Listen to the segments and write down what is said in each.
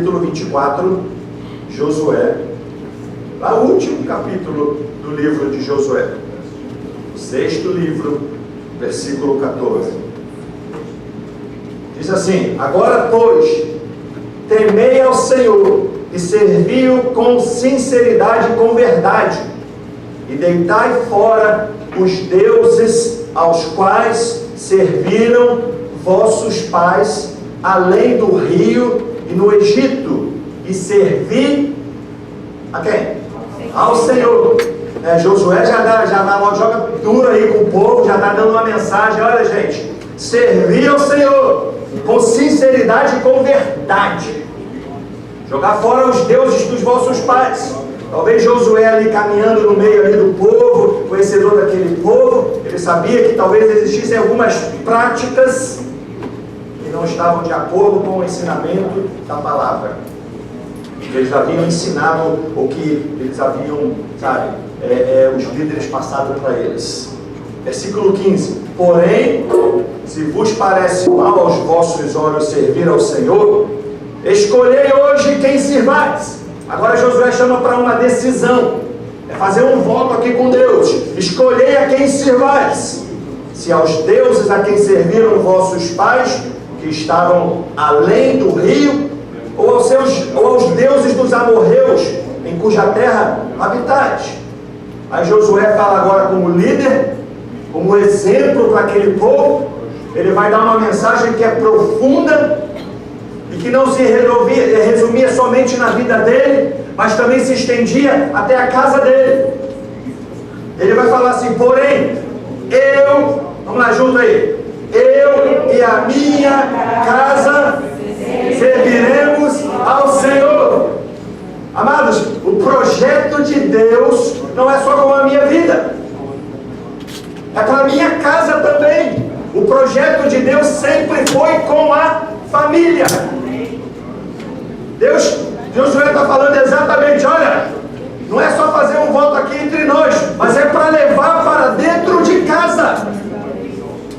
capítulo 24, Josué, lá o último capítulo do livro de Josué, o 6º livro, versículo 14. Diz assim: agora, pois, temei ao Senhor e servi-o com sinceridade e com verdade, e deitai fora os deuses aos quais serviram vossos pais, além do rio e no Egito, e servi a quem? Ao Senhor. Josué joga duro aí com o povo, já está dando uma mensagem: olha, gente, servir ao Senhor com sinceridade e com verdade, jogar fora os deuses dos vossos pais. Talvez Josué ali caminhando no meio ali do povo, conhecedor daquele povo, ele sabia que talvez existissem algumas práticas que não estavam de acordo com o ensinamento da palavra. Eles haviam ensinado o que eles haviam, os líderes passado para eles. Versículo 15: porém, se vos parece mal aos vossos olhos servir ao Senhor, escolhei hoje quem sirvais. Agora Josué chama para uma decisão, fazer um voto aqui com Deus. Escolhei a quem sirvais, se aos deuses a quem serviram vossos pais, que estavam além do rio, ou aos deuses dos amorreus, em cuja terra habitais. Aí Josué fala agora como líder, como exemplo para aquele povo. Ele vai dar uma mensagem que é profunda e que não se resumia somente na vida dele, mas também se estendia até a casa dele. Ele vai falar assim: porém, vamos lá junto aí, eu e a minha casa serviremos ao Senhor. Amados, o projeto de Deus não é só com a minha vida, é com a minha casa também. O projeto de Deus sempre foi com a família. Josué está falando exatamente: olha, não é só fazer um voto aqui entre nós, mas é para levar para dentro de casa.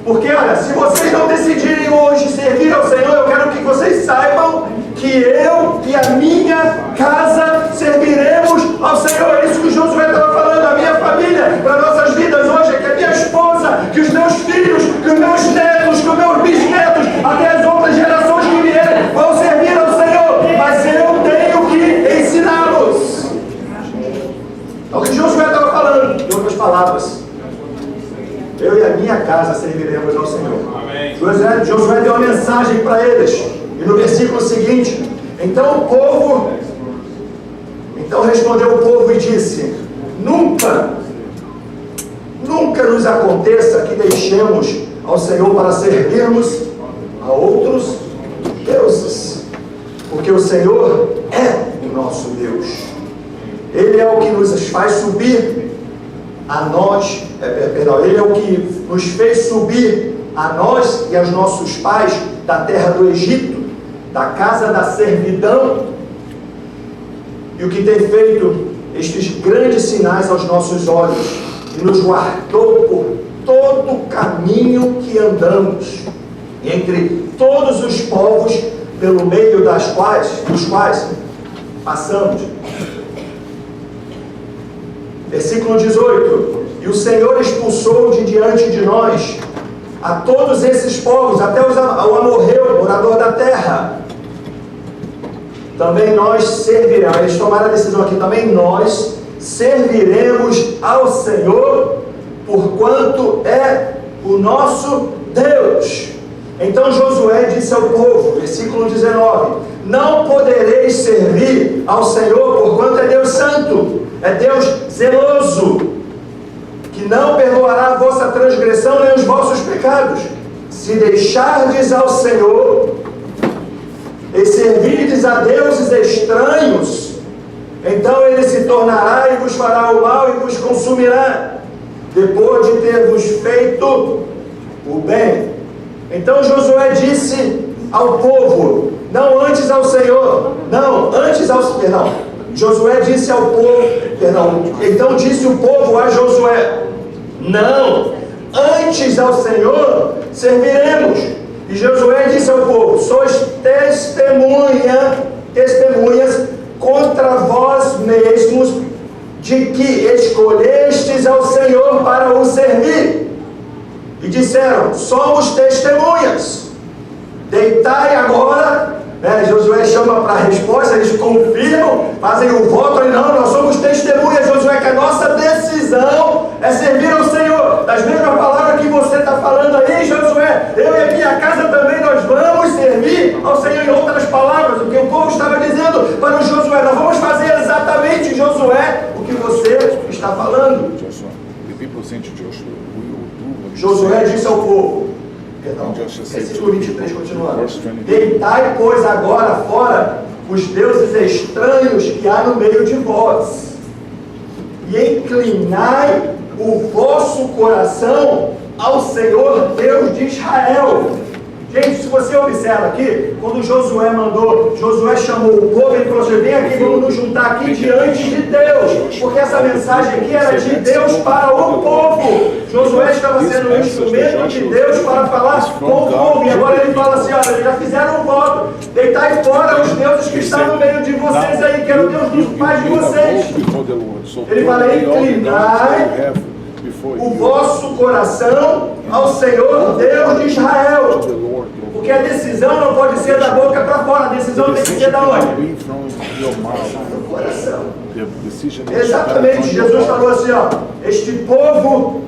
Porque, olha, se vocês não decidirem hoje servir ao Senhor, eu quero que vocês saibam que eu e a minha casa serviremos ao Senhor. É isso que Josué estava falando, a minha família, para nossas vidas hoje, que a minha esposa, que os meus filhos, que os meus netos, que os meus bisnetos, até as outras gerações que vierem, vão servir ao Senhor, mas eu tenho que ensiná-los. É o que Josué estava falando, em outras palavras: eu e a minha casa serviremos ao Senhor. Amém. Josué deu uma mensagem para eles. E no versículo seguinte: então respondeu o povo e disse: nunca nos aconteça que deixemos ao Senhor para servirmos a outros deuses, porque o Senhor é o nosso Deus. Ele é o que nos faz subir a nós, Ele é o que nos fez subir a nós e aos nossos pais da terra do Egito, da casa da servidão, e o que tem feito estes grandes sinais aos nossos olhos, e nos guardou por todo o caminho que andamos, entre todos os povos pelo meio dos quais passamos. Versículo 18: e o Senhor expulsou de diante de nós a todos esses povos, até o amorreu, morador da terra. Também nós serviremos, eles tomaram a decisão aqui, também nós serviremos ao Senhor, porquanto é o nosso Deus. Então Josué disse ao povo, versículo 19: não podereis servir ao Senhor, porquanto é Deus santo, é Deus zeloso, que não perdoará a vossa transgressão nem os vossos pecados. Se deixardes ao Senhor e servirdes a deuses estranhos, então Ele se tornará e vos fará o mal e vos consumirá, depois de ter vos feito o bem. Então Josué disse ao povo, Josué disse ao povo, então disse o povo a Josué: não, antes ao Senhor serviremos. E Josué disse ao povo: sois testemunhas testemunhas contra vós mesmos, de que escolhestes ao Senhor para o servir. E disseram: somos testemunhas. Deitai agora. Josué chama para a resposta, eles confirmam, fazem o voto, e não, nós somos testemunhas, Josué, que a nossa decisão é servir ao Senhor. Das mesmas palavras que você está falando aí, Josué, eu e a minha casa também, nós vamos servir ao Senhor. Em outras palavras, o que o povo estava dizendo para o Josué, nós vamos fazer exatamente, Josué, o que você está falando. Josué disse ao povo, versículo 23, continuando: deitai, pois, agora fora os deuses estranhos que há no meio de vós, e inclinai o vosso coração ao Senhor Deus de Israel. Gente, se você observa aqui, quando Josué chamou o povo, ele falou assim: vem aqui, vamos nos juntar aqui diante de Deus, porque essa mensagem aqui era de Deus para o povo. Josué estava sendo um instrumento de Deus para falar com o povo, e agora ele fala assim: olha, já fizeram um voto, deitai fora os deuses que estão no meio de vocês aí, que era o Deus dos pais de vocês. Ele fala: inclinai o vosso coração ao Senhor Deus de Israel. Porque a decisão não pode ser da boca para fora, a decisão tem que ser da onde? Do coração. Exatamente, Jesus falou assim: ó, este povo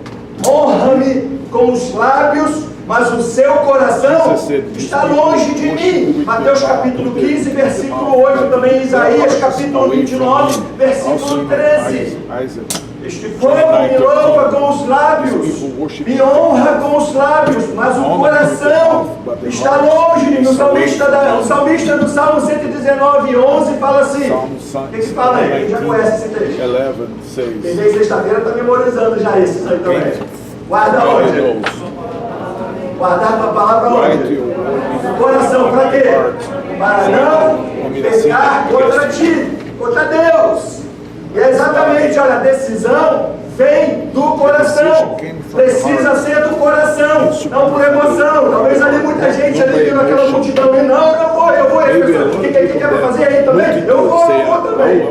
honra-me com os lábios, mas o seu coração está longe de mim. Mateus capítulo 15, versículo 8, também Isaías capítulo 29, versículo 13. Este povo me louva com os lábios, me honra com os lábios, mas o coração está longe de mim. O salmista do Salmo 119, 11 fala assim: o que fala aí? Quem já conhece esse texto? Quem vem sexta-feira está memorizando já esses aí também. Guarda onde? Guardar a palavra onde? No coração, para quê? Para não pecar contra ti, contra Deus. E é exatamente, olha, a decisão vem do coração, precisa ser do coração, não por emoção. Talvez ali muita gente ali vindo aquela multidão, e não, eu vou, o que quer fazer aí também? Eu vou também.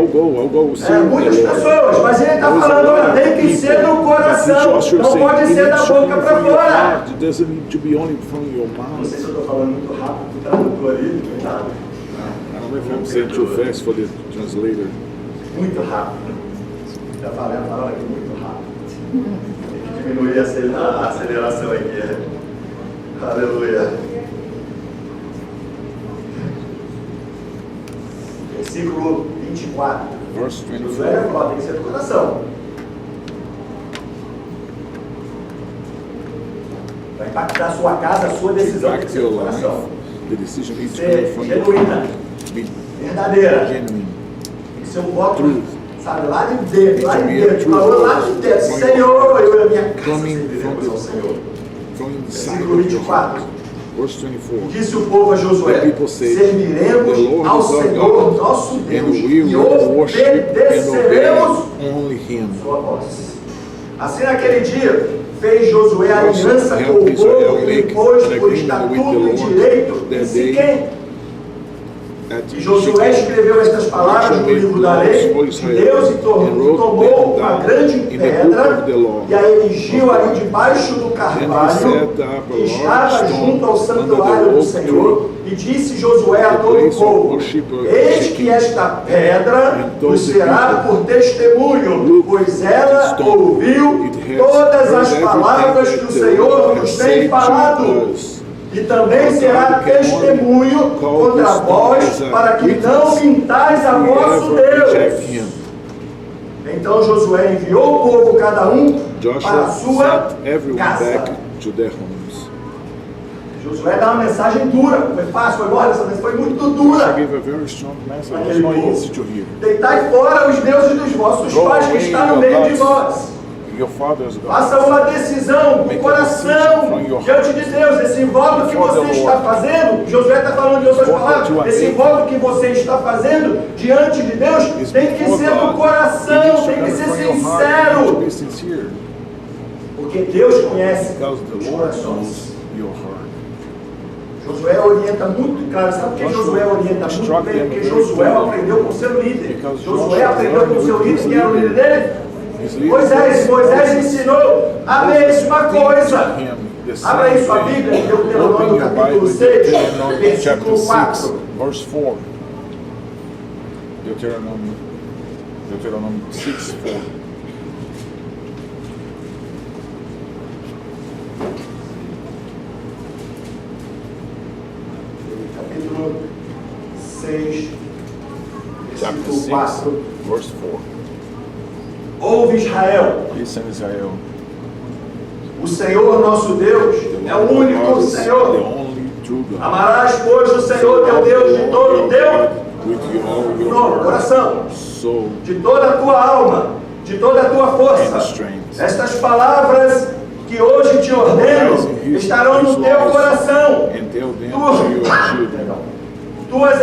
Muitas pessoas, mas ele está falando, olha, tem que ser do coração, não pode ser da boca para fora. Não sei se eu estou falando muito rápido, tradutor ali, cuidado. I don't know if I'm saying too fast for the translator. Muito rápido. Já falei a palavra aqui, muito rápido. Tem que diminuir a aceleração aqui. Aleluia. Versículo 24. Verse 24. Josué falou: tem que ser do coração. Vai impactar a sua casa, a sua decisão tem que ser do coração. The decision needs to Ser come from genuína, verdadeira. genuine. Seu voto, sabe, lá de dentro, falou lá de dentro: Senhor, eu e a minha casa serviremos ao Senhor. Versículo 24. Disse o povo a Josué: serviremos ao Senhor nosso Deus e obedeceremos sua voz. Assim, naquele dia, fez Josué a aliança com o povo e pôs por estatuto e direito em Siquém. E Josué escreveu estas palavras no livro da lei de Deus e tomou uma grande pedra e a erigiu ali debaixo do carvalho que estava junto ao santuário do Senhor. E disse Josué a todo o povo: eis que esta pedra nos será por testemunho, pois ela ouviu todas as palavras que o Senhor nos tem falado. E também será testemunho contra vós, para que não mintais a vosso Deus. Então Josué enviou o povo, cada um, para a sua casa. Josué dá uma mensagem dura. Foi fácil, foi mole, essa mensagem foi muito dura. Deitai fora os deuses dos vossos pais que estão no meio de vós. Faça uma decisão do coração diante de Deus. Esse voto que você está fazendo, Josué está falando de outras palavras, esse voto que você está fazendo diante de Deus tem que ser do coração, tem que ser sincero. Porque Deus conhece os corações. Josué orienta muito claro. Sabe por que Josué orienta muito bem? Porque Josué aprendeu com seu líder. Josué aprendeu com seu líder. Quem era o líder dele? Moisés ensinou a mesma coisa. Abra aí sua Bíblia, Deuteronômio capítulo 6, versículo 4. Verse 4. Deuteronômio 6, 4. Capítulo 6, Chapter versículo 6, 4. verse 4. Ouve Israel, Listen, Israel. o Senhor nosso Deus é o único The Senhor. only true God. Amarás, pois, o Senhor teu Deus de todo o teu With all your coração, soul de toda a tua alma, de toda a tua and força. strength. Estas palavras que hoje te ordeno estarão no teu coração. And tell them to your children Tu as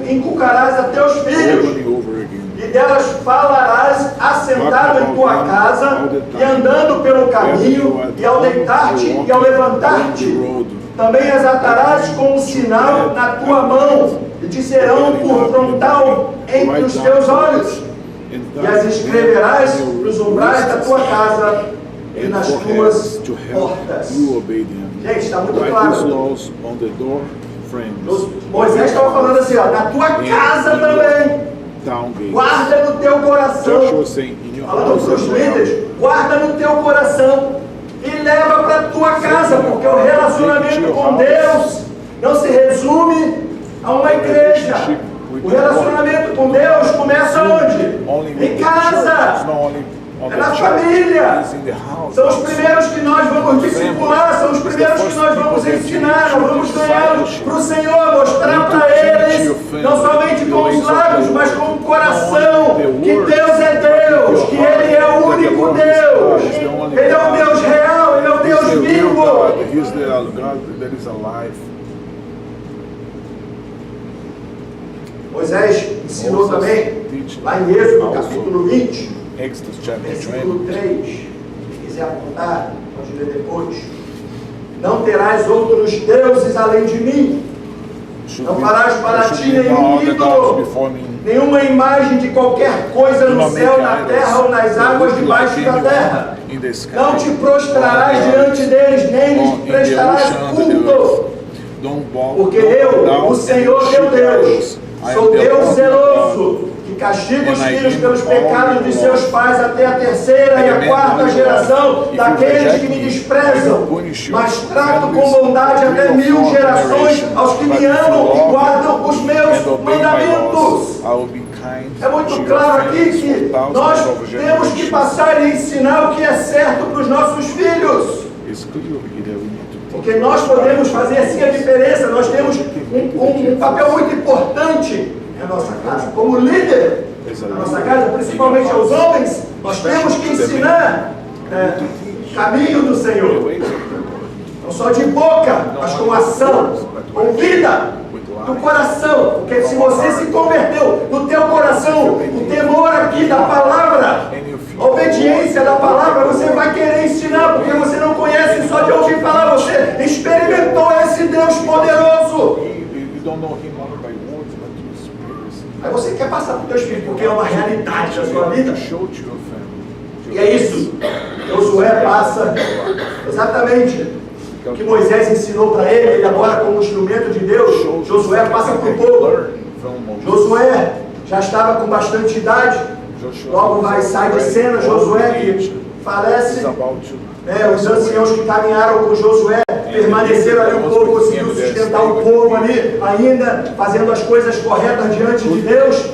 inculcarás a teus filhos, over and over again. e delas falarás assentado em tua casa, e andando pelo caminho, e ao deitar-te e ao levantar-te. Também as atarás como sinal na tua mão, e te serão por frontal entre os teus olhos, e as escreverás nos umbrais da tua casa e nas tuas portas. Gente, está muito claro. Moisés estava falando assim, ó, na tua casa também. Guarda no teu coração. Falando para os líderes, guarda no teu coração e leva para a tua casa, porque o relacionamento com Deus não se resume a uma igreja. O relacionamento com Deus começa onde? Em casa. É na família. São os primeiros que nós vamos discipular, são os primeiros que nós vamos ensinar, nós vamos ganhá-los para o Senhor, mostrar para eles, não somente com os lábios, mas com o coração, que Deus é Deus, que Ele é o único Deus, Ele é o Deus real, Ele é o Deus vivo. Moisés ensinou também, lá em Êxodo capítulo 20, versículo 3, se quiser apontar, pode ler depois. Não terás outros deuses além de mim. Não farás para ti nenhum ídolo, nenhuma imagem de qualquer coisa no céu, na terra ou nas águas debaixo da terra. Não te prostrarás diante deles, nem lhes prestarás culto. Porque eu, o Senhor teu Deus, sou Deus zeloso, que castiga os filhos pelos pecados de seus pais até a terceira e a quarta geração daqueles que me desprezam, mas trato com bondade até 1000 gerações aos que me amam e guardam os meus mandamentos. É muito claro aqui que nós temos que passar e ensinar o que é certo para os nossos filhos. Porque nós podemos fazer assim a diferença, nós temos um papel muito importante na nossa casa. Como líder da nossa casa, principalmente aos homens, nós temos que ensinar o caminho do Senhor. Não só de boca, mas com ação, com vida, do coração. Porque se você se converteu no teu coração, o temor aqui da palavra, a obediência da palavra, você vai querer ensinar, porque você não conhece só de ouvir falar, você experimentou esse Deus poderoso. Aí você quer passar para os teus filhos, porque é uma realidade da sua vida. E é isso. Josué passa exatamente o que Moisés ensinou para ele agora como instrumento de Deus. Josué passa para o povo. Josué já estava com bastante idade. Logo sai de cena Josué que falece. Os anciãos que caminharam com Josué permaneceram ali, o povo conseguiu sustentar o povo ali, ainda fazendo as coisas corretas diante de Deus.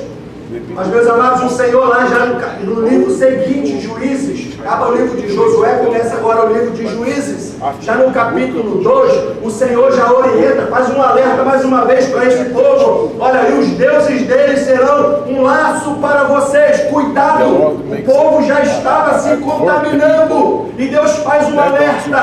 Mas, meus amados, o Senhor lá já no livro seguinte, Juízes, acaba o livro de Josué, começa agora o livro de Juízes. Já no capítulo 2, o Senhor já orienta, faz um alerta mais uma vez para este povo. Olha aí, os deuses deles serão um laço para vocês. Cuidado, o povo já estava se contaminando. E Deus faz um alerta.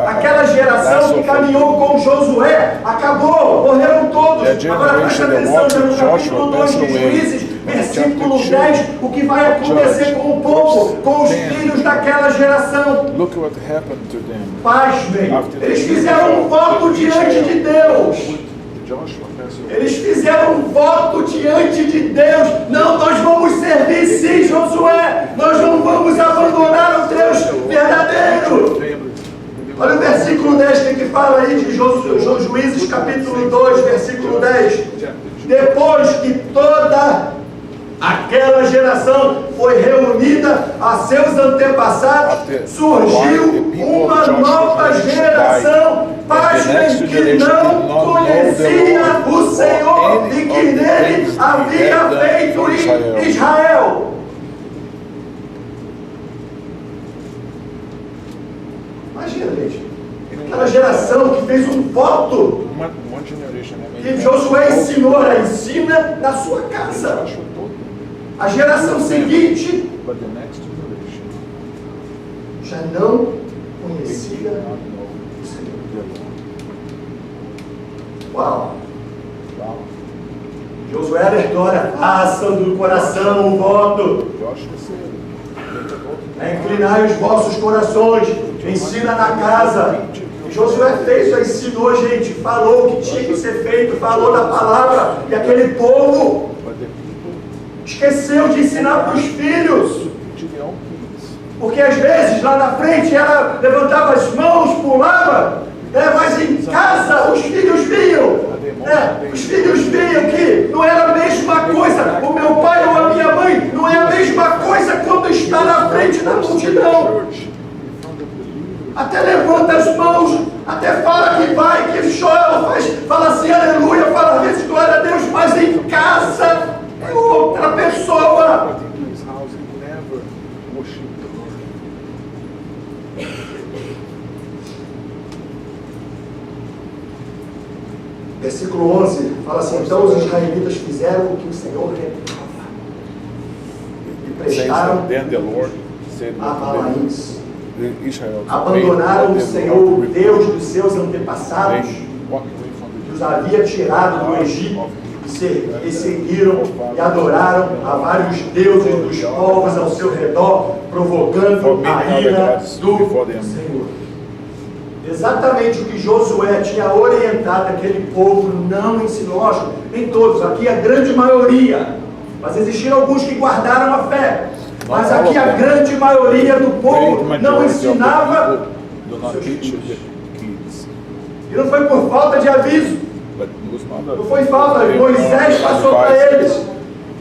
Aquela geração que caminhou com Josué acabou, morreram todos. Agora presta atenção, já no capítulo 2 de Juízes, versículo versículo 10, o que vai acontecer com o povo, com os filhos daquela geração. Look what happened to them. Pasmem, eles fizeram um voto diante de Deus. Joshua passed away. Eles fizeram um voto diante de Deus. Não, nós vamos servir sim, Josué. Nós não vamos abandonar o Deus verdadeiro. Olha o versículo 10 que fala aí de Juízes capítulo 2, versículo 10. Depois que toda aquela geração foi reunida a seus antepassados, surgiu uma nova geração, pasmem, que não conhecia o Senhor e que nele havia feito em Israel. Imagina, gente, aquela geração que fez um voto que Josué ensinou, ensina na sua casa. A geração seguinte já não conhecia o Senhor. Uau! Josué alertou, façam do coração o voto. Inclinai os vossos corações, ensina na casa. E Josué fez, ensinou, gente, falou o que tinha que ser feito, falou da palavra, e aquele povo esqueceu de ensinar para os filhos. Porque às vezes lá na frente ela levantava as mãos, pulava, mas em casa os filhos viam. Os filhos viam que não era a mesma coisa. O meu pai ou a minha mãe não é a mesma coisa quando está na frente da multidão. Até levanta as mãos, até fala que vai, que chora, fala assim, aleluia, fala às vezes glória a Deus, mas em casa é outra pessoa. Versículo 11 fala assim: então os israelitas fizeram o que o Senhor reprova e prestaram a Balaíns. Abandonaram o Senhor, o Deus dos seus antepassados, que os havia tirado do Egito, e seguiram e adoraram a vários deuses dos povos ao seu redor, provocando a ira do Senhor. Exatamente o que Josué tinha orientado aquele povo, não ensinou. Lógico, nem todos, aqui a grande maioria, mas existiram alguns que guardaram a fé. Mas aqui a grande maioria do povo não ensinava seus filhos. E não foi por falta de aviso. Não foi falta. Moisés passou para eles.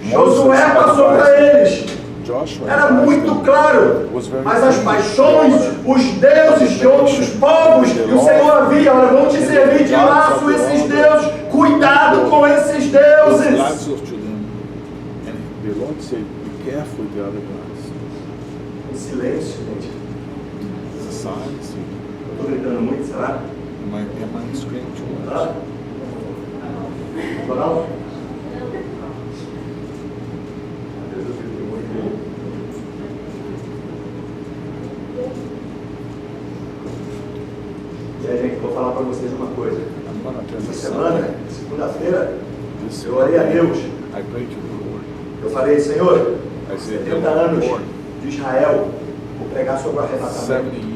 Josué passou para eles. Era muito claro. Mas as paixões, os deuses de outros povos, e o Senhor havia, olha, vão te servir de laço esses deuses. Cuidado com esses deuses. Careful with the other guys. Em silêncio, gente. Silence. Estou gritando muito, será? Am I screaming too much? Tá? Não? E aí, gente, vou falar para vocês uma coisa. Essa semana, segunda-feira, eu orei a Deus. Eu falei, Senhor, 70 anos de Israel, vou pregar sobre o arrebatamento.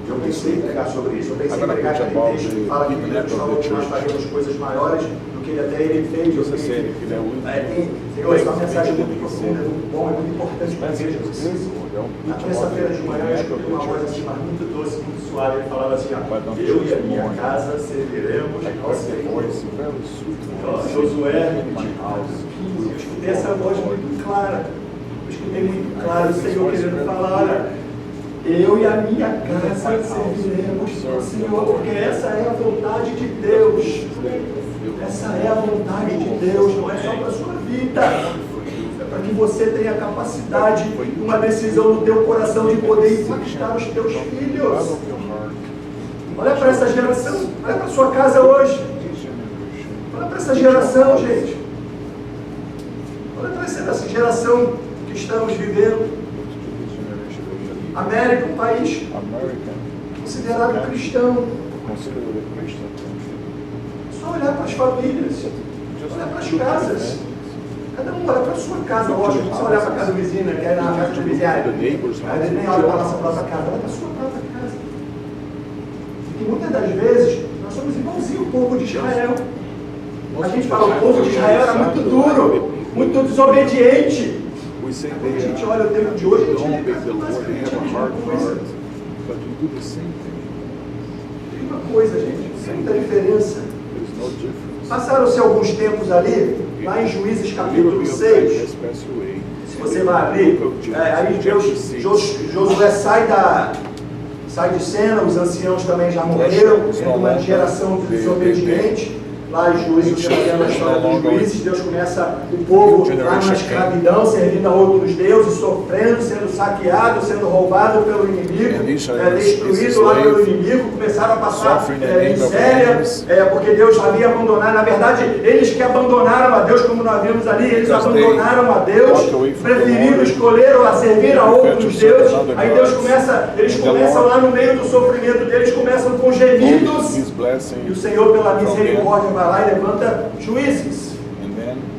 Eu pensei em pregar sobre isso, eu pensei em pregar aquele texto que fala que Deus falou que nós faremos coisas maiores do que até Ele fez. Eu pensei, Senhor, essa mensagem é muito profunda, é muito bom, é muito importante para a igreja. Na terça-feira de manhã eu escutei uma voz assim, mas muito doce, muito suave, ele falava assim, eu e a minha casa serviremos ao Senhor. Josué, eu escutei essa voz muito clara. Eu escutei muito claro o Senhor querendo falar, eu e a minha casa serviremos ao Senhor, porque essa é a vontade de Deus. Essa é a vontade de Deus, não é só para a sua vida. É para que você tenha capacidade, uma decisão no teu coração de poder impactar os teus filhos. Olha para essa geração, olha para a sua casa hoje. Olha para essa geração, gente. Olha para essa geração que estamos vivendo. América, um país considerado cristão. Só olhar para as famílias, olhar para as casas. Cada um olha para a sua casa, lógico. Você olhar para a casa do vizinho, né? Quer ir na casa do vizinho, aí ele nem olha para a nossa própria casa, olha para a sua própria casa. E muitas das vezes, nós somos igualzinho o povo de Israel. A gente fala, o povo de Israel era muito duro, muito desobediente. Quando a gente olha o tempo de hoje, a gente vê basicamente a mesma coisa. Tem uma coisa, gente, tem muita diferença. Passaram-se alguns tempos ali, lá em Juízes capítulo 6. Se você vai abrir, aí Josué sai de cena, os anciãos também já morreram, sendo uma geração desobediente. Lá em Juízes, você vai ver a história dos juízes, Deus começa o povo lá na escravidão, servindo a outros deuses, sofrendo, sendo saqueado, sendo roubado pelo inimigo, destruído lá pelo inimigo, começaram a passar miséria, porque Deus havia abandonado. Na verdade, eles que abandonaram a Deus, como nós vimos ali, eles abandonaram a Deus, preferiram escolher a servir a outros deuses. Aí eles começam lá no meio do sofrimento deles, começam com gemidos, e o Senhor, pela misericórdia, vai lá e levanta juízes.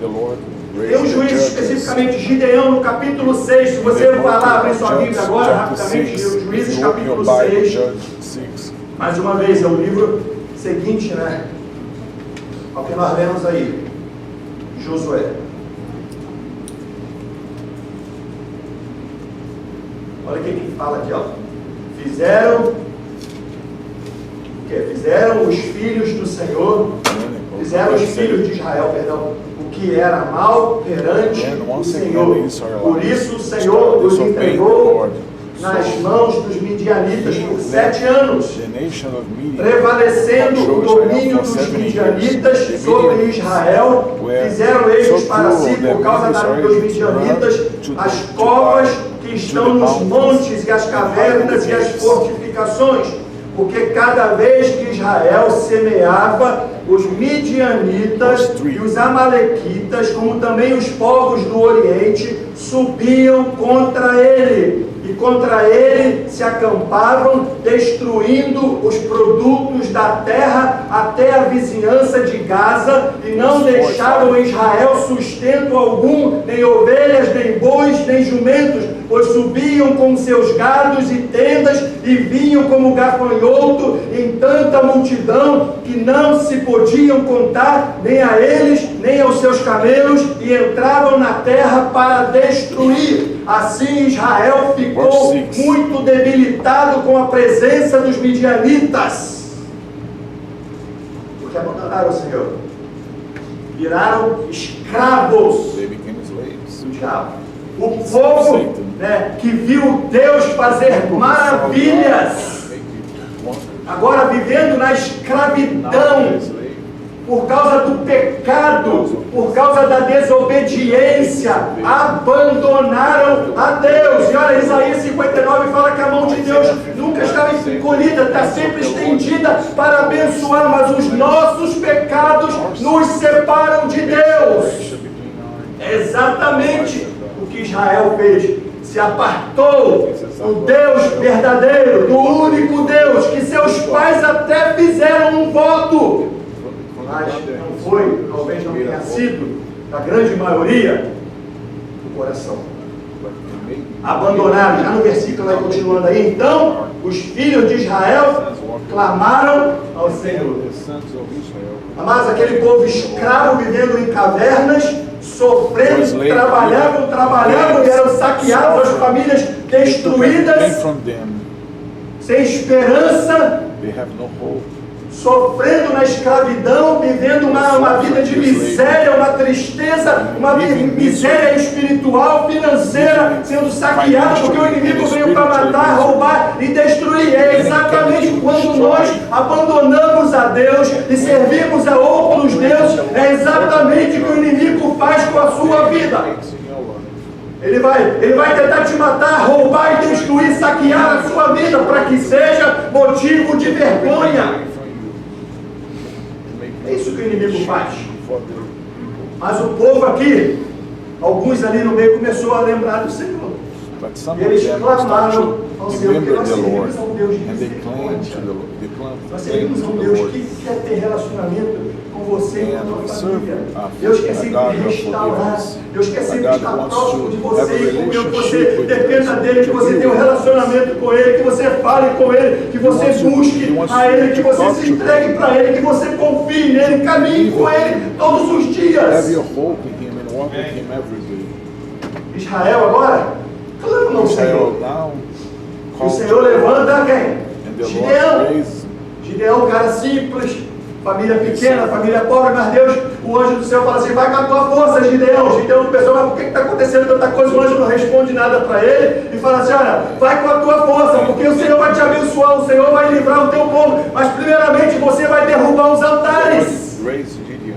Tem um juiz especificamente, Gideão, no capítulo 6. Se você vai lá abrir sua Bíblia agora, rapidamente, Juízes, capítulo 6. Mais uma vez, é o livro seguinte, né? Ao que nós lemos aí. Josué. Olha o que fala aqui, ó. Fizeram os filhos do Senhor, fizeram os filhos de Israel, perdão, o que era mal perante o Senhor. Por isso o Senhor os entregou nas mãos dos midianitas por 7 anos, prevalecendo o domínio dos midianitas sobre Israel. Fizeram eles para si, por causa dos midianitas, as covas que estão nos montes e as cavernas e as fortificações. Porque cada vez que Israel semeava, os midianitas e os amalequitas, como também os povos do Oriente, subiam contra ele. E contra ele se acampavam, destruindo os produtos da terra até a vizinhança de Gaza, e não deixaram em Israel sustento algum, nem ovelhas, nem bois, nem jumentos, pois subiam com seus gados e tendas e vinham como gafanhoto em tanta multidão que não se podiam contar nem a eles, nem aos seus camelos, e entravam na terra para destruir. Assim Israel ficou muito debilitado com a presença dos midianitas, porque abandonaram o Senhor, viraram escravos do diabo. O povo, né, que viu Deus fazer maravilhas, agora vivendo na escravidão, por causa do pecado, por causa da desobediência, abandonaram a Deus. E olha, Isaías 59 fala que a mão de Deus nunca está encolhida, está sempre estendida para abençoar, mas os nossos pecados nos separam de Deus. É exatamente o que Israel fez. Se apartou do Deus verdadeiro, do único Deus, que seus pais até fizeram um voto, mas não foi, talvez não tenha sido, da grande maioria, do coração. Abandonaram, já no versículo vai continuando aí, então os filhos de Israel clamaram ao Senhor. Amados, aquele povo escravo vivendo em cavernas, sofrendo, trabalhavam e eram saqueados, as famílias destruídas, sem esperança, sofrendo na escravidão, vivendo uma vida de miséria, uma tristeza, uma miséria espiritual, financeira, sendo saqueado, porque o inimigo veio para matar, roubar e destruir. É exatamente quando nós abandonamos a Deus e servimos a outros deuses, é exatamente o que o inimigo faz com a sua vida. Ele vai tentar te matar, roubar e destruir, saquear a sua vida, para que seja motivo de vergonha. É isso que o inimigo faz. Mas o povo aqui, alguns ali no meio, começou a lembrar do Senhor. E eles clamaram ao Senhor, porque remember nós the servimos Lord, a um Deus de and they cling to misericórdia. the Lord. They Nós cling servimos a to um the Deus Lord. que quer ter relacionamento com você e com a And tua we família. serve Deus quer a sempre God of restaurar. forgiveness. Deus quer A sempre God estar wants próximo to de have você a e comer com você. relationship with Dependa us, dele, que to você be tenha um with us. relacionamento com ele, que você fale com ele, que você wants to- busque He wants a ele, que to você talk se to entregue him. para ele, que você confie nele, caminhe com ele todos os Have dias. your hope in Him and walk with Him every day. Israel agora clama ao Senhor. Israel now O calls Senhor levanta quem? and the Gideão. Lord raises Gideão, cara simples, família pequena, família pobre, mas Deus, o anjo do céu fala assim, vai com a tua força, Gideão. Gideão pensou, mas por que está acontecendo tanta coisa? O anjo não responde nada para ele e fala assim, olha, vai com a tua força, porque o Senhor vai te abençoar, o Senhor vai livrar o teu povo, mas primeiramente você vai derrubar os altares. raise Gideon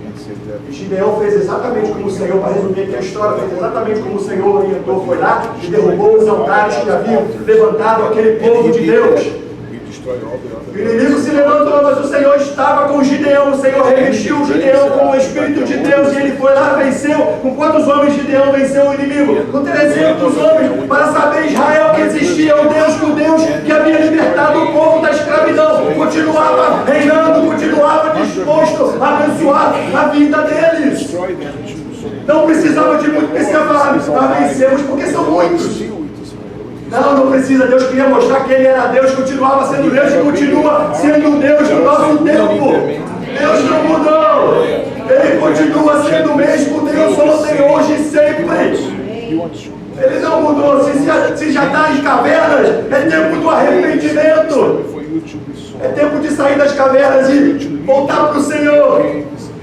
and said that E Gideão fez exatamente como o Senhor, para resumir aqui a história, fez exatamente como o Senhor orientou, foi lá e derrubou os altares que haviam levantado aquele povo de Deus. he destroyed all the O other inimigo se levantou, mas o Senhor estava com Gideão. O Senhor revestiu o Gideão com o Espírito de Deus e ele foi lá, venceu. Com quantos homens Gideão venceu o inimigo? Com 300 homens, para saber Israel que existia o Deus que havia libertado o povo da escravidão. Continuava reinando, continuava disposto a abençoar a vida deles. destroy them too. So Não precisava de muito, porque você falar, nós vencemos porque são muitos. still with us, man. Não, não precisa. Deus queria mostrar que Ele era Deus, continuava sendo Deus e continua sendo Deus no nosso tempo. Deus não mudou. Ele continua sendo o mesmo Deus ontem, hoje e sempre. He wants you. Ele não mudou. Se já está em cavernas, é tempo do arrependimento. For you to be so. É tempo de sair das cavernas e voltar para o Senhor.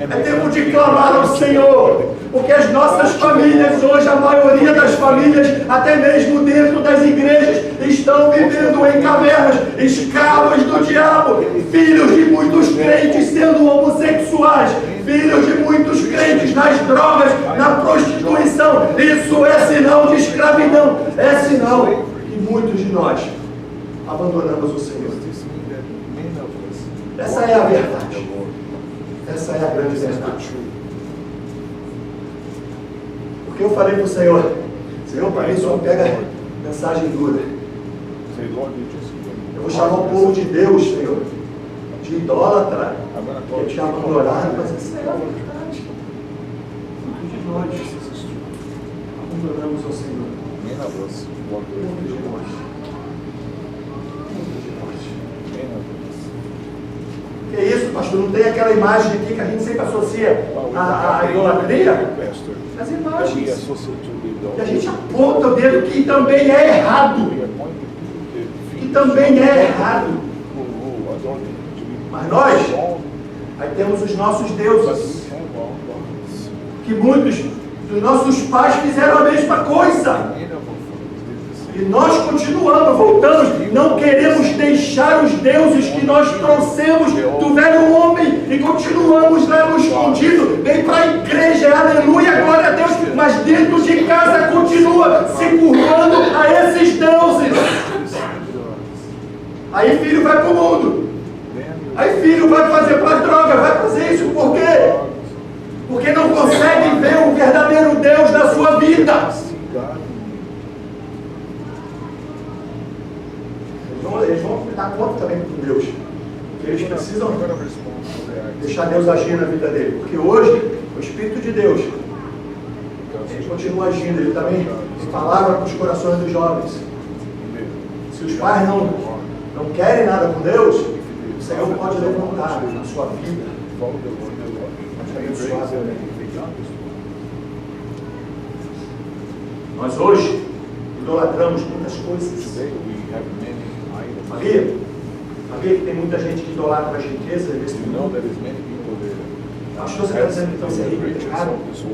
É tempo de clamar ao Senhor. Porque as nossas famílias hoje, a maioria das famílias, até mesmo dentro das igrejas, estão vivendo em cavernas, escravos do diabo, filhos de muitos crentes sendo homossexuais, filhos de muitos crentes nas drogas, na prostituição. Isso é sinal de escravidão, é sinal que muitos de nós abandonamos o Senhor. This means that many of us Essa é a walk verdade. with the Lord. Essa é a grande This is the verdade. truth. Porque eu falei para o Senhor, Senhor, para mim só pega mensagem dura. Say, Lord, you just give me. Eu vou chamar o povo de Deus, Senhor, de idólatra, I'm going to call que you. te abandonaram, mas isso é a verdade. Muitos de nós abandonamos ao Senhor. Many of us walk away from Muitos the de Lord. nós. Muitos de nós. Many of us. Que é isso, pastor? Não tem aquela imagem aqui que a gente sempre associa Well, we à don't idolatria? have a pastor As that we imagens. associate to the E a gente idol. aponta o dedo que também é errado. We appoint the Que também é errado. who adore them to be Mas nós, wrong, aí temos os nossos but deuses. we have our gods. Que muitos dos nossos pais fizeram a mesma coisa. Many of our fathers did the same. E nós continuamos, voltamos, não queremos deixar os deuses que nós trouxemos do velho homem e continuamos lá no escondido. Vem para a igreja, aleluia, glória a Deus, mas dentro de casa continua se curvando a esses deuses. Aí filho vai para o mundo, aí filho vai fazer para a droga, vai fazer isso, por quê? Porque não consegue ver o verdadeiro Deus na sua vida. Eles vão dar conta também com Deus. Eles precisam deixar Deus agir na vida dele. Porque hoje, o Espírito de Deus, ele continua agindo. Ele também falava com os corações dos jovens. Se os pais não querem nada com Deus, o Senhor pode levantar na sua vida. Nós hoje idolatramos muitas coisas. Sabia que tem muita gente que idolatra as riquezas desse mundo? Acho que você está dizendo que então ser rico é pecado?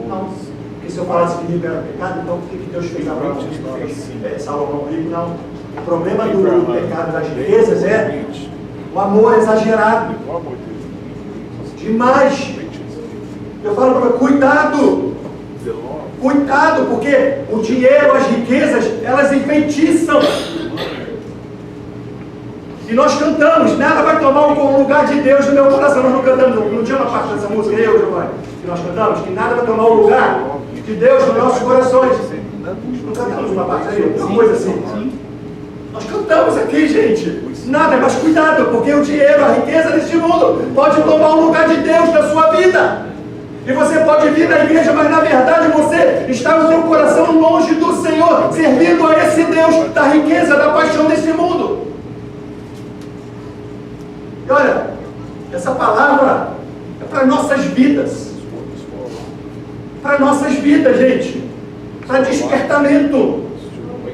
Não. Porque se eu falasse que rico era pecado, então por que Deus fez Abraão rico, fez Salomão rico? Não. O problema do pecado das riquezas é o amor exagerado. Demais. Eu falo para você, cuidado. Cuidado, porque o dinheiro, as riquezas, elas enfeitiçam. E nós cantamos, nada vai tomar o lugar de Deus no meu coração. Nós não cantamos, não tinha uma parte dessa música, eu, Giovanni, que nós cantamos, que nada vai tomar o lugar de Deus nos nossos corações. Não cantamos uma parte aí, uma coisa assim. Nós cantamos aqui, gente. Nada, mas cuidado, porque o dinheiro, a riqueza deste mundo pode tomar o lugar de Deus na sua vida. E você pode vir na igreja, mas na verdade você está no seu coração longe do Senhor, servindo a esse Deus da riqueza, da paixão desse mundo. E olha, essa palavra é para nossas vidas. Para nossas vidas, gente. Para despertamento.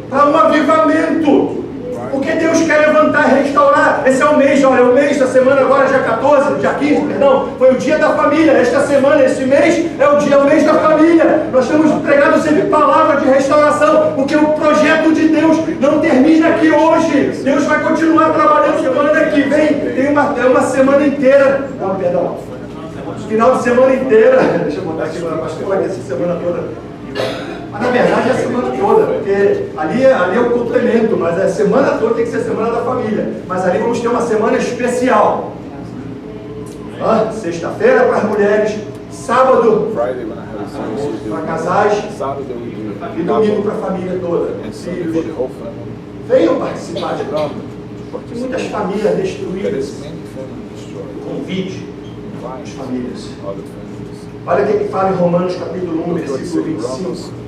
Para um avivamento. Porque Deus quer levantar e restaurar. Esse é o mês, olha, o mês da semana agora, dia 14, dia 15, perdão, foi o dia da família. Esta semana, esse mês, é o mês da família. Nós temos pregado sempre palavra de restauração, porque o projeto de Deus não termina aqui hoje. Deus vai continuar trabalhando semana que vem. Tem uma semana inteira. Não, perdão. Final de semana inteira. Deixa eu botar aqui para pastor, essa semana toda. Mas na verdade é a semana toda, porque ali é o complemento, mas a semana toda tem que ser a semana da família. Mas ali vamos ter uma semana especial. Sexta-feira para as mulheres, sábado para casais e domingo para a família toda. Filhos. Venham participar de tudo. Tem muitas famílias destruídas. Convide as famílias. Olha o que fala em Romanos capítulo 1, versículo 25.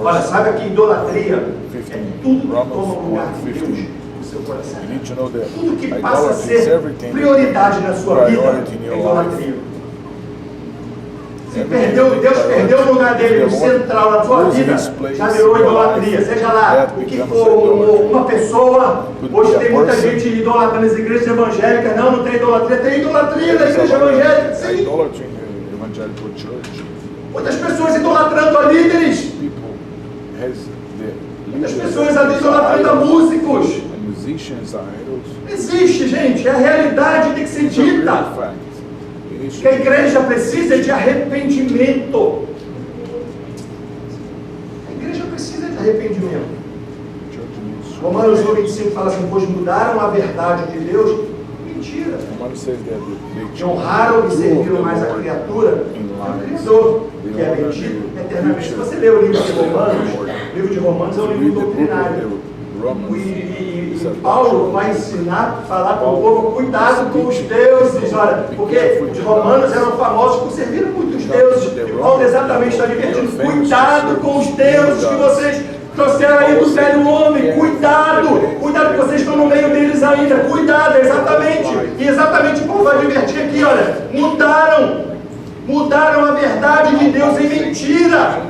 Olha, sabe que idolatria é tudo que toma o lugar de Deus no seu coração. Tudo que passa a ser prioridade na sua vida é idolatria. Se Deus perdeu o lugar dele, o central da sua vida, já virou idolatria. Seja lá o que for, uma pessoa. Hoje tem muita gente idolatrando as igrejas evangélicas. Não tem idolatria. Tem idolatria na igreja evangélica, sim. Muitas pessoas idolatrando a líderes. Muitas pessoas idolatrando a músicos. Existe, gente. A realidade tem que ser dita. Que a igreja precisa de arrependimento. A igreja precisa de arrependimento. Romanos 1,25 fala assim: pois mudaram a verdade de Deus. Mentira. Que honraram e serviram mais a criatura do Criador, que é bendito eternamente. Se você ler o livro de Romanos, o livro de Romanos é um livro doutrinário. E Paulo vai ensinar, falar para o povo: cuidado com os deuses, olha, porque os romanos eram famosos por servir muitos deuses. E Paulo exatamente está advertindo: cuidado com os deuses que vocês trouxeram aí do velho homem. Cuidado que vocês estão no meio deles ainda. Cuidado, exatamente. E exatamente Paulo vai advertir aqui, olha, mudaram a verdade de Deus em mentira.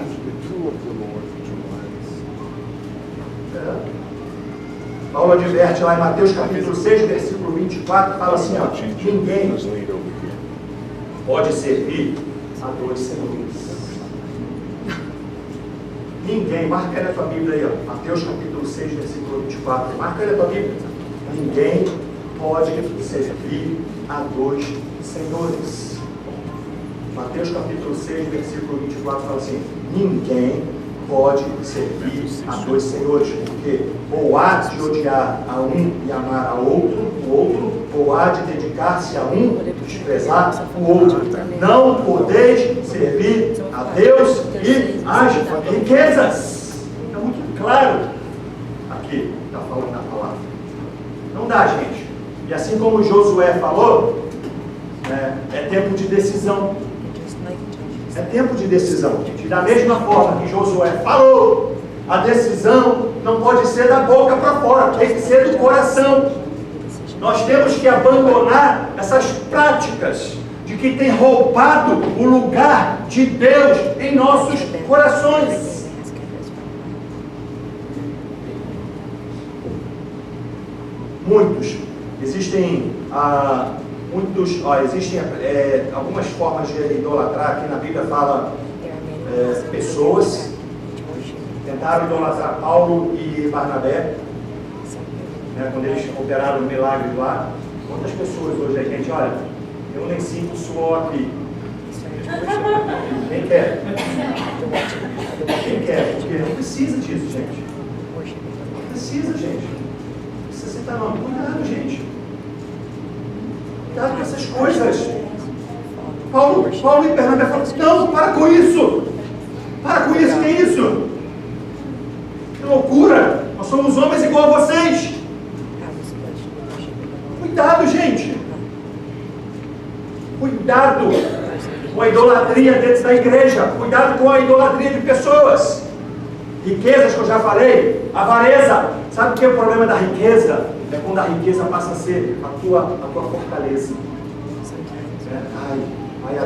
Paulo adverte lá em Mateus capítulo 6, versículo 24, fala assim: ó, ninguém pode servir a dois senhores. Ninguém, marca aí na tua Bíblia aí, ó, Mateus capítulo 6, versículo 24, marca aí na tua Bíblia. Ninguém pode servir a dois senhores. Mateus capítulo 6, versículo 24 fala assim: ninguém pode servir a dois senhores, porque ou há de odiar a um e amar o outro, ou há de dedicar-se a um e desprezar o outro. Não podeis servir a Deus e às riquezas. É muito claro aqui, está falando na palavra. Não dá, gente. E assim como Josué falou, é tempo de decisão. É tempo de decisão. E da mesma forma que Josué falou, a decisão não pode ser da boca para fora, tem que ser do coração. Nós temos que abandonar essas práticas de que tem roubado o lugar de Deus em nossos corações. Existem algumas formas de idolatrar. Aqui na Bíblia fala pessoas tentaram idolatrar Paulo e Barnabé, quando eles operaram o milagre lá. Quantas pessoas hoje a gente, olha, eu nem sinto suor aqui. Quem quer? Quem quer? Porque não precisa disso, gente. Não precisa, gente. Não precisa citar nome. Cuidado, gente. Cuidado com essas coisas. Paulo e Bernabé falam assim: não, para com isso. Para com isso, que é isso? Que loucura. Nós somos homens igual a vocês. Cuidado, gente. Cuidado com a idolatria dentro da igreja. Cuidado com a idolatria de pessoas. Riquezas que eu já falei. Avareza. Sabe o que é o problema da riqueza? É quando a riqueza passa a ser a tua fortaleza. Ai,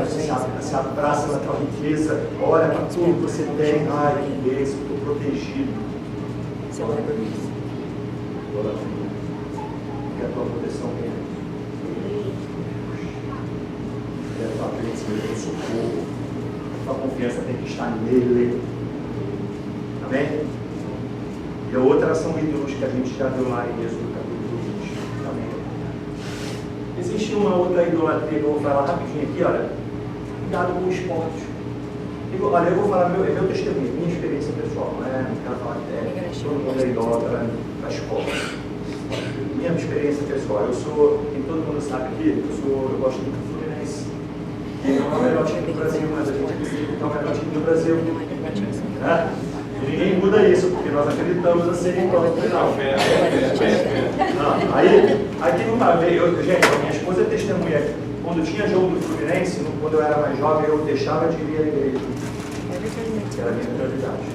você se abraça na tua riqueza. Olha para tudo que você tem. Ai, que bênção, estou protegido. Que a tua proteção venha. Que a tua bênção venha do socorro. A tua confiança tem que estar nele. Amém? E a outra são ídolos que a gente já deu lá em Êxodo capítulo 20. Amém? Existe uma outra idolatria que eu vou falar rapidinho aqui, olha. Cuidado com o esporte. Olha, eu vou falar meu testemunho, minha experiência pessoal, não quero falar que todo mundo é idólatra da escola. Minha experiência pessoal, quem todo mundo sabe aqui, eu gosto muito do Fluminense. Não é o melhor time do Brasil, mas a gente acredita que é o melhor time do Brasil. E ninguém muda isso, porque nós acreditamos assim em todo final. Aí teve uma vez, gente, minha esposa é testemunha. Quando tinha jogo do Fluminense, quando eu era mais jovem, eu deixava de ir à igreja. Era a minha prioridade.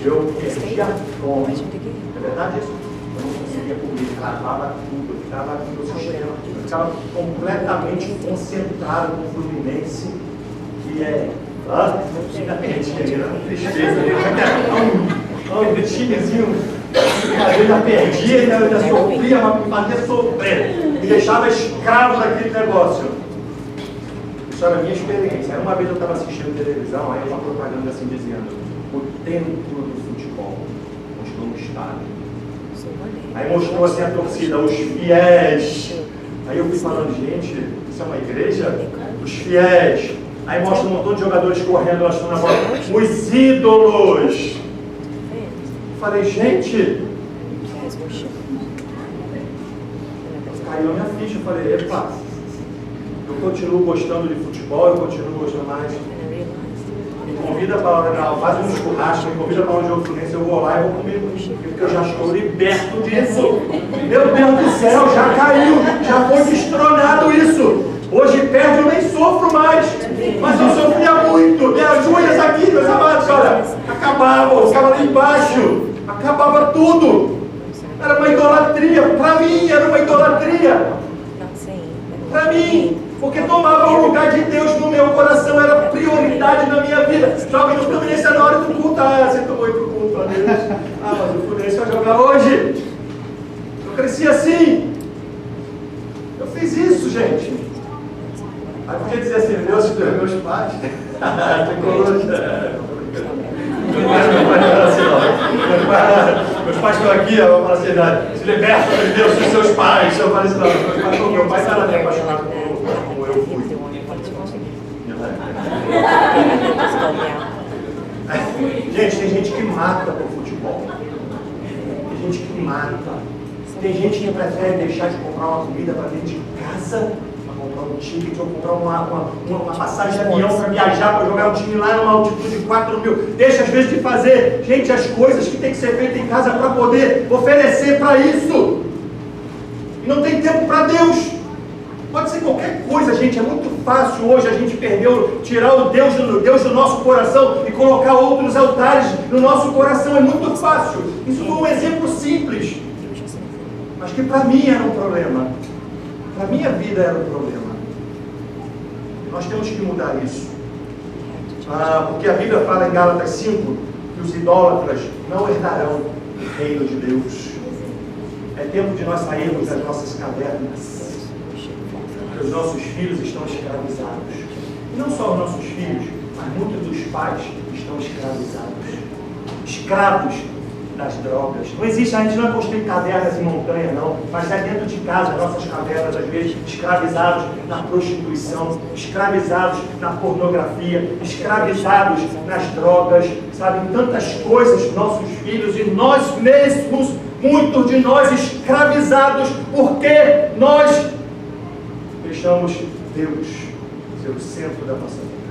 Eu perdia a fome. É verdade isso? Eu não conseguia comer, travava tudo, eu ficava no sistema. Eu ficava completamente concentrado no Fluminense, que é. Ainda perdia, era uma tristeza. Um timezinho, às vezes eu perdia, ainda sofria, mas me fazia sofrer. Me deixava escravo daquele negócio. Isso era a minha experiência. Aí uma vez eu estava assistindo televisão, aí uma propaganda assim dizendo: o templo do futebol, mostrou no estádio. Aí mostrou assim a torcida, os fiéis. Aí eu fui falando, gente, isso é uma igreja? Os fiéis. Aí mostra um montão de jogadores correndo, elas estão na bola. Os ídolos. Falei, gente. Caiu a minha ficha. Eu falei, epa. Eu continuo gostando de futebol, eu continuo gostando mais. Me convida para faz um churrasco, me convida para um jogo Fluminense, eu vou lá e vou comer. Porque eu já estou liberto disso. Meu Deus do céu, já caiu, já foi destronado isso. Hoje perto eu nem sofro mais, mas eu sofria muito. Minhas unhas aqui, meus amados, olha, acabavam, eu ficava lá embaixo, acabava tudo. Era uma idolatria, para mim era uma idolatria. Para mim, porque tomava o lugar de Deus no meu coração, era prioridade na minha vida. Joga no Fluminense na hora do culto, você tomou para o culto, a Deus. Mas o Fluminense vai jogar hoje. Eu cresci assim. Eu fiz isso, gente. Aí podia dizer assim, meus pais. Meus pais estão aqui, eu vou falar assim, se liberta de Deus dos seus pais. Eu falei assim, não, meu pai estava até apaixonado como eu fui. Gente, tem gente que mata por futebol. Tem gente que mata. Tem gente que prefere deixar de comprar uma comida para dentro de casa, comprar um ticket ou comprar uma passagem de avião para viajar, para jogar um time lá numa altitude de 4.000. Deixa às vezes de fazer, gente, as coisas que tem que ser feitas em casa para poder oferecer para isso. E não tem tempo para Deus. Pode ser qualquer coisa, gente. É muito fácil hoje a gente tirar o Deus do nosso coração e colocar outros altares no nosso coração. É muito fácil. Isso foi um exemplo simples, mas que para mim era um problema. Para a minha vida era um problema. Nós temos que mudar isso. Porque a Bíblia fala em Gálatas 5 que os idólatras não herdarão o reino de Deus. É tempo de nós sairmos das nossas cavernas. Porque os nossos filhos estão escravizados. E não só os nossos filhos, mas muitos dos pais estão escravizados. Escravos das drogas. Não existe, a gente não é construir cavernas em montanha, não, mas é dentro de casa, nossas cavernas, às vezes, escravizados na prostituição, escravizados na pornografia, escravizados nas drogas, sabe, em tantas coisas, nossos filhos e nós mesmos, muitos de nós escravizados, porque nós deixamos Deus ser o centro da nossa vida.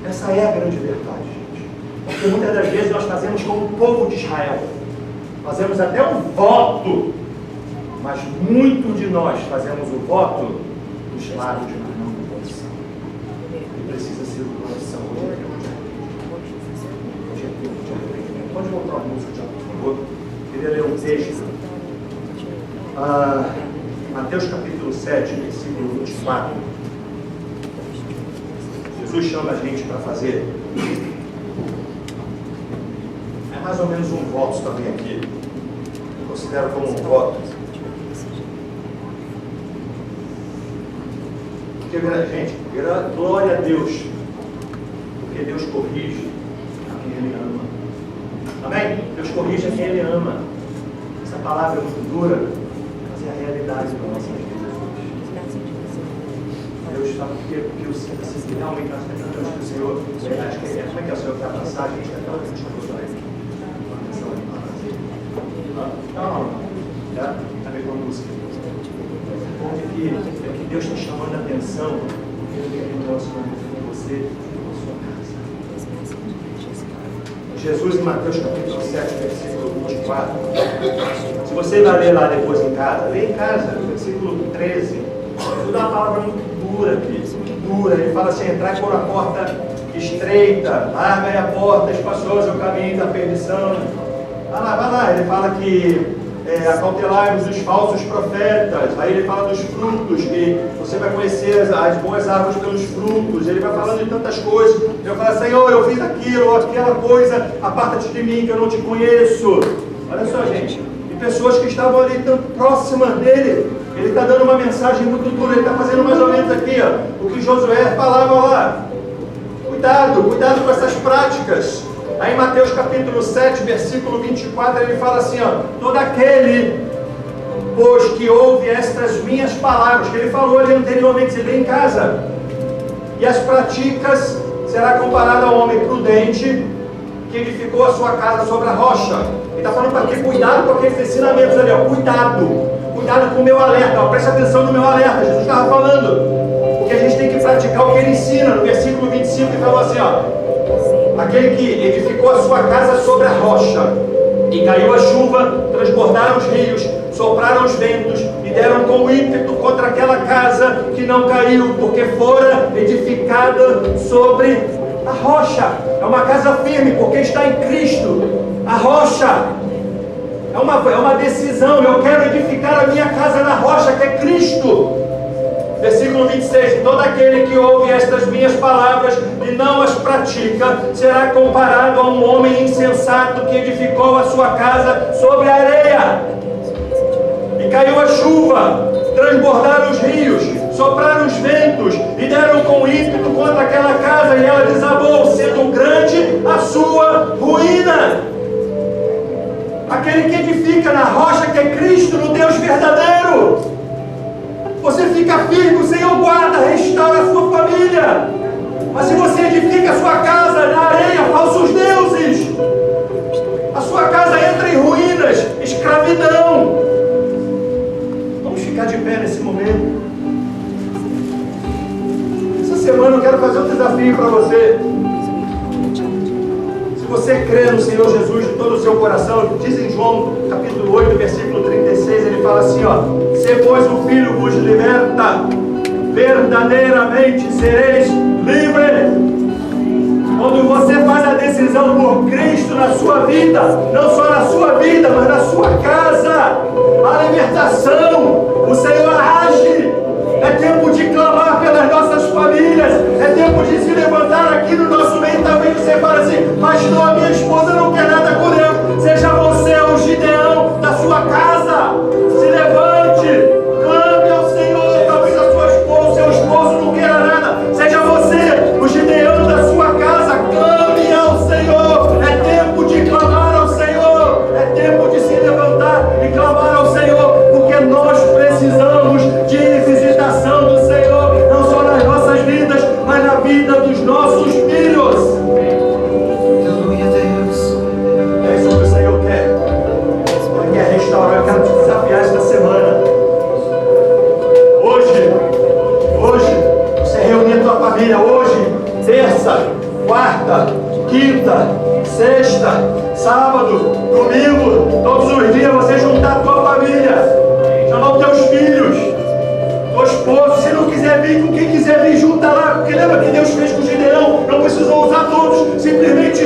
Essa é a grande verdade, gente. Porque muitas das vezes nós fazemos como o povo de Israel. Fazemos até um voto, mas muito de nós fazemos o voto dos lábios, mas não do coração. E precisa ser do coração. Pode voltar a música, por favor. Queria ler um texto. Mateus capítulo 7, versículo 24. Jesus chama a gente para fazer. É mais ou menos um voto também aqui. Eu considero como um voto. Porque, gente, glória a Deus. Porque Deus corrige a quem Ele ama. Amém? Deus corrige a quem Ele ama. Essa palavra é muito dura, mas é a realidade da nossa vida. Deus fala porque o Senhor precisa realmente acho que o Senhor, acho que como é que é o Senhor que a passagem que aquela que a gente gostou aí? Não, já a ver com a música. É que Deus está chamando a atenção, porque Ele tem um relacionamento com você e com a sua casa. Jesus em Mateus capítulo 7, versículo 24. Se você vai ler lá depois em casa, lê em casa, versículo 13. Jesus dá uma palavra muito dura aqui, dura. Ele fala assim: entrai por uma porta estreita, larga é a porta, espacioso é o caminho da perdição. Vai lá. Ele fala que acautelai-vos dos falsos profetas. Aí ele fala dos frutos, que você vai conhecer as boas árvores pelos frutos. Ele vai falando de tantas coisas. Ele fala: Senhor, eu fiz aquilo, aquela coisa, aparta-te de mim que eu não te conheço. Olha só, gente, e pessoas que estavam ali tão próximas dele. Ele está dando uma mensagem muito dura. Ele está fazendo mais ou menos aqui, ó, o que Josué falava lá. Cuidado com essas práticas. Aí em Mateus capítulo 7, versículo 24, ele fala assim, ó: todo aquele, pois, que ouve estas minhas palavras, que ele falou ali anteriormente, você lê em casa, e as praticas, será comparado ao homem prudente, que edificou a sua casa sobre a rocha. Ele está falando para ter cuidado com aqueles ensinamentos ali, ó, cuidado com o meu alerta, ó, preste atenção no meu alerta. Jesus estava falando, porque a gente tem que praticar o que ele ensina. No versículo 25 ele falou assim, ó: aquele que edificou a sua casa sobre a rocha, e caiu a chuva, transbordaram os rios, sopraram os ventos, e deram com ímpeto contra aquela casa, que não caiu, porque fora edificada sobre a rocha. É uma casa firme, porque está em Cristo. A rocha é uma decisão. Eu quero edificar a minha casa na rocha, que é Cristo. Versículo 26, todo aquele que ouve estas minhas palavras e não as pratica, será comparado a um homem insensato que edificou a sua casa sobre a areia. E caiu a chuva, transbordaram os rios, sopraram os ventos, e deram com ímpeto contra aquela casa, e ela desabou, sendo grande a sua ruína. Aquele que edifica na rocha, que é Cristo, no Deus verdadeiro, você fica firme, o Senhor guarda, restaura a sua família. Mas se você edifica a sua casa na areia, falsos deuses, a sua casa entra em ruínas, escravidão. Vamos ficar de pé nesse momento. Essa semana eu quero fazer um desafio para você. Se você crê no Senhor Jesus de todo o seu coração, diz em João capítulo 8, versículo 36, ele fala assim, ó: se pois o Filho vos liberta, verdadeiramente sereis livres. Quando você faz a decisão por Cristo na sua vida, não só na sua vida, mas na sua casa, a libertação, o Senhor age. É tempo de clamar pelas nossas famílias, é tempo de se levantar aqui no nosso meio. Talvez você fale assim: pastor, a minha esposa não quer nada com Deus. Seja você o Gideão da sua casa. Se levante, clame ao Senhor. Talvez a sua esposa, o seu esposo não queira nada. Seja você o Gideão da sua casa. Clame ao Senhor. É tempo de clamar ao Senhor. É tempo de se levantar e clamar ao Senhor, porque nós precisamos de visitação do Senhor, não só nas nossas vidas, mas na vida dos nossos filhos. É isso que o Senhor quer. Ele quer restaurar. Eu quero te desafiar esta semana. Hoje, você reunir a tua família. Hoje, terça, quarta, quinta, simplesmente